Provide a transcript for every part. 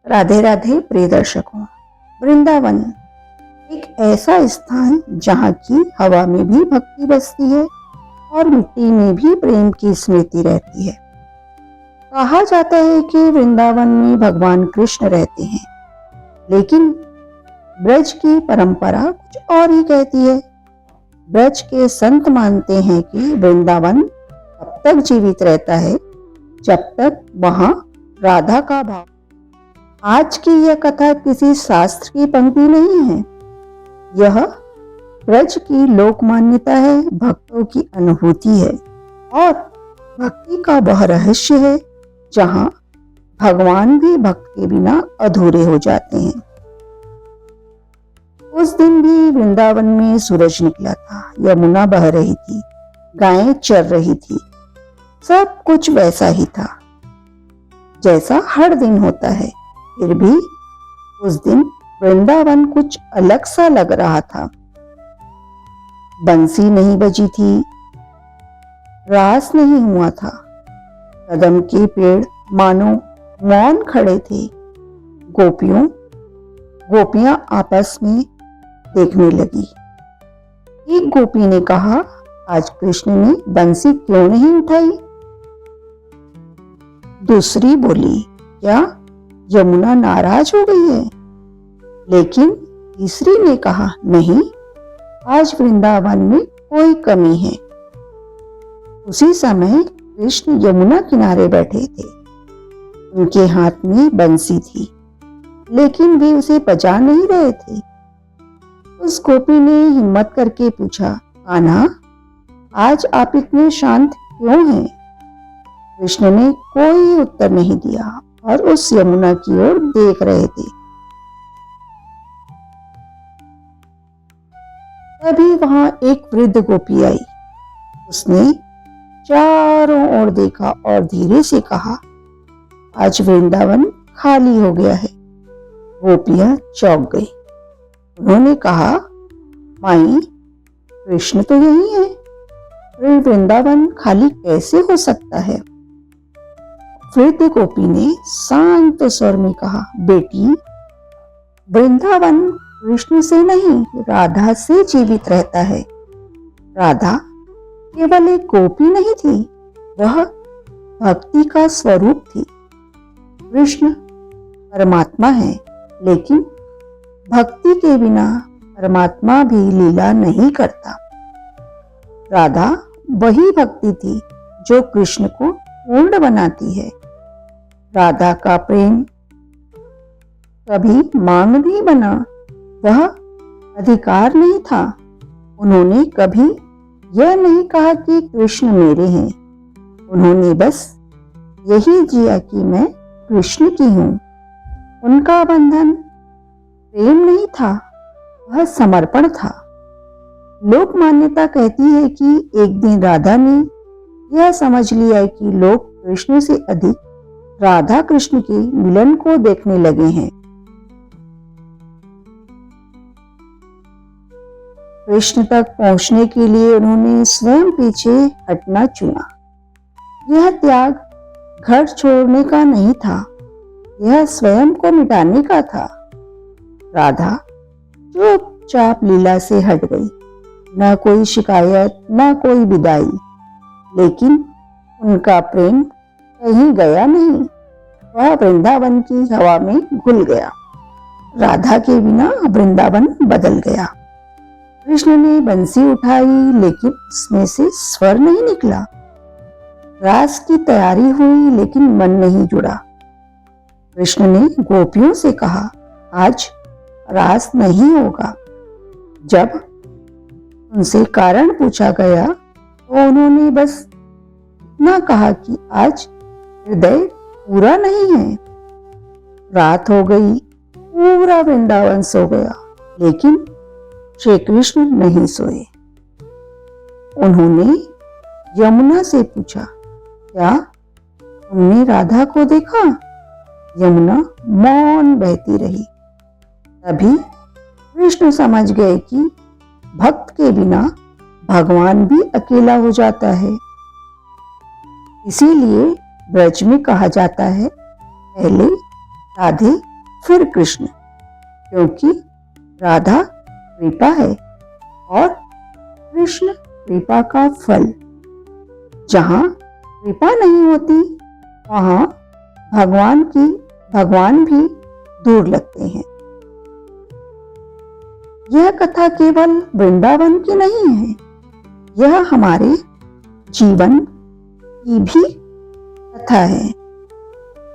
राधे राधे प्रिय दर्शकों। वृंदावन एक ऐसा स्थान जहाँ की हवा में भी भक्ति बसती है और मिट्टी में भी प्रेम की स्मृति रहती है। कहा जाता है कि वृंदावन में भगवान कृष्ण रहते हैं, लेकिन ब्रज की परंपरा कुछ और ही कहती है। ब्रज के संत मानते हैं कि वृंदावन तब तक जीवित रहता है जब तक वहां राधा का भाव। आज की यह कथा किसी शास्त्र की पंक्ति नहीं है, यह ब्रज की लोक मान्यता है, भक्तों की अनुभूति है और भक्ति का वह रहस्य है जहां भगवान भी भक्त के बिना अधूरे हो जाते हैं। उस दिन भी वृंदावन में सूरज निकला था, यमुना बह रही थी, गायें चर रही थी, सब कुछ वैसा ही था जैसा हर दिन होता है। फिर भी उस दिन वृंदावन कुछ अलग सा लग रहा था। बंसी नहीं बजी थी, रास नहीं हुआ था, कदम के पेड़ मानो मौन खड़े थे। गोपियां आपस में देखने लगी। एक गोपी ने कहा, आज कृष्ण ने बंसी क्यों नहीं उठाई? दूसरी बोली, क्या यमुना नाराज हो गई है? लेकिन तीसरी ने कहा, नहीं, आज वृंदावन में कोई कमी है। उसी समय कृष्ण यमुना किनारे बैठे थे, उनके हाथ में बंसी थी, लेकिन वे उसे बजा नहीं रहे थे। उस गोपी ने हिम्मत करके पूछा, कान्हा, आज आप इतने शांत क्यों हैं? कृष्ण ने कोई उत्तर नहीं दिया और उस यमुना की ओर देख रहे थे। तभी वहां एक वृद्ध गोपी आई। उसने चारों ओर देखा और धीरे से कहा, आज वृंदावन खाली हो गया है। गोपियां चौंक गई। उन्होंने कहा, माई, कृष्ण तो यही है, फिर वृंदावन खाली कैसे हो सकता है? वृद्ध गोपी ने शांत स्वर में कहा, बेटी, वृंदावन कृष्ण से नहीं, राधा से जीवित रहता है। राधा केवल एक गोपी नहीं थी, वह भक्ति का स्वरूप थी। कृष्ण परमात्मा है, लेकिन भक्ति के बिना परमात्मा भी लीला नहीं करता। राधा वही भक्ति थी जो कृष्ण को पूर्ण बनाती है। राधा का प्रेम कभी मांग नहीं बना, वह अधिकार नहीं था। उन्होंने कभी यह नहीं कहा कि कृष्ण मेरे हैं, उन्होंने बस यही जिया कि मैं कृष्ण की हूं। उनका बंधन प्रेम नहीं था, वह समर्पण था। लोक मान्यता कहती है कि एक दिन राधा ने यह समझ लिया कि लोग कृष्ण से अधिक राधा कृष्ण के मिलन को देखने लगे हैं। कृष्ण तक पहुंचने के लिए उन्होंने स्वयं पीछे हटना चुना। यह त्याग घर छोड़ने का नहीं था, यह स्वयं को मिटाने का था। राधा चुपचाप लीला से हट गई, न कोई शिकायत, न कोई विदाई, लेकिन उनका प्रेम कहीं गया नहीं, वह वृंदावन की हवा में घुल गया। राधा के बिना वृंदावन बदल गया। कृष्ण ने बंसी उठाई, लेकिन उसमें से स्वर नहीं निकला। रास की तैयारी हुई, लेकिन मन नहीं जुड़ा। कृष्ण ने गोपियों से कहा, आज रास नहीं होगा। जब उनसे कारण पूछा गया तो उन्होंने बस इतना कहा कि आज हृदय पूरा नहीं है। रात हो गई, पूरा वृंदावन सो गया, लेकिन श्री कृष्ण नहीं सोए। उन्होंने यमुना से पूछा, क्या तुमने राधा को देखा? यमुना मौन बहती रही। तभी कृष्ण समझ गए कि भक्त के बिना भगवान भी अकेला हो जाता है। इसीलिए ब्रज में कहा जाता है, पहले राधे फिर कृष्ण, क्योंकि राधा कृपा है और कृष्ण कृपा का फल। जहाँ कृपा नहीं होती वहाँ भगवान भी दूर लगते हैं। यह कथा केवल वृंदावन की नहीं है, यह हमारे जीवन की भी कथा है।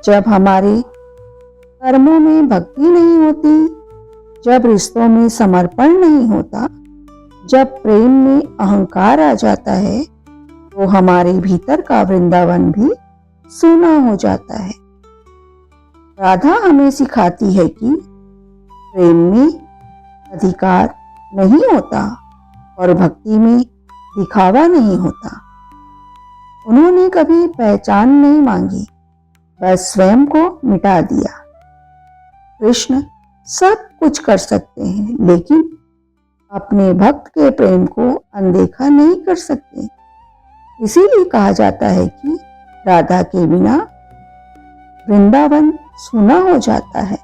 जब हमारे कर्मों में भक्ति नहीं होती, जब रिश्तों में समर्पण नहीं होता, जब प्रेम में अहंकार आ जाता है, तो हमारे भीतर का वृंदावन भी सूना हो जाता है। राधा हमें सिखाती है कि प्रेम में अधिकार नहीं होता और भक्ति में दिखावा नहीं होता। उन्होंने कभी पहचान नहीं मांगी, बस स्वयं को मिटा दिया। कृष्ण सब कुछ कर सकते हैं, लेकिन अपने भक्त के प्रेम को अनदेखा नहीं कर सकते। इसीलिए कहा जाता है कि राधा के बिना वृंदावन सूना हो जाता है।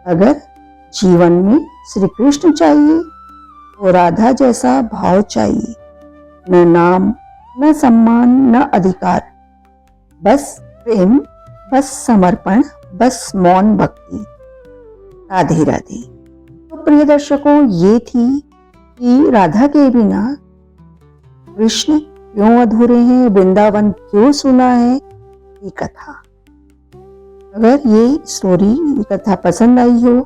अगर जीवन में श्री कृष्ण चाहिए तो राधा जैसा भाव चाहिए, न नाम, न सम्मान, न अधिकार, बस प्रेम, बस समर्पण, बस मौन भक्ति। राधे राधे। तो प्रिय दर्शकों, ये थी कि राधा के बिना कृष्ण क्यों अधूरे हैं, वृंदावन क्यों सुना है, ये कथा। अगर ये स्टोरी, ये कथा पसंद आई हो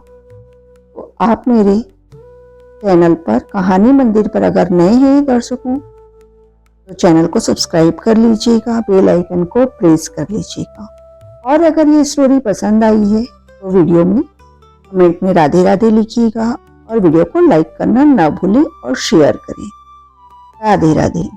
तो आप मेरे चैनल पर कहानी मंदिर पर अगर नए हैं दर्शकों तो चैनल को सब्सक्राइब कर लीजिएगा, बेल आइकन को प्रेस कर लीजिएगा। और अगर ये स्टोरी पसंद आई है तो वीडियो में कमेंट में राधे राधे लिखिएगा और वीडियो को लाइक करना ना भूलें और शेयर करें। राधे राधे।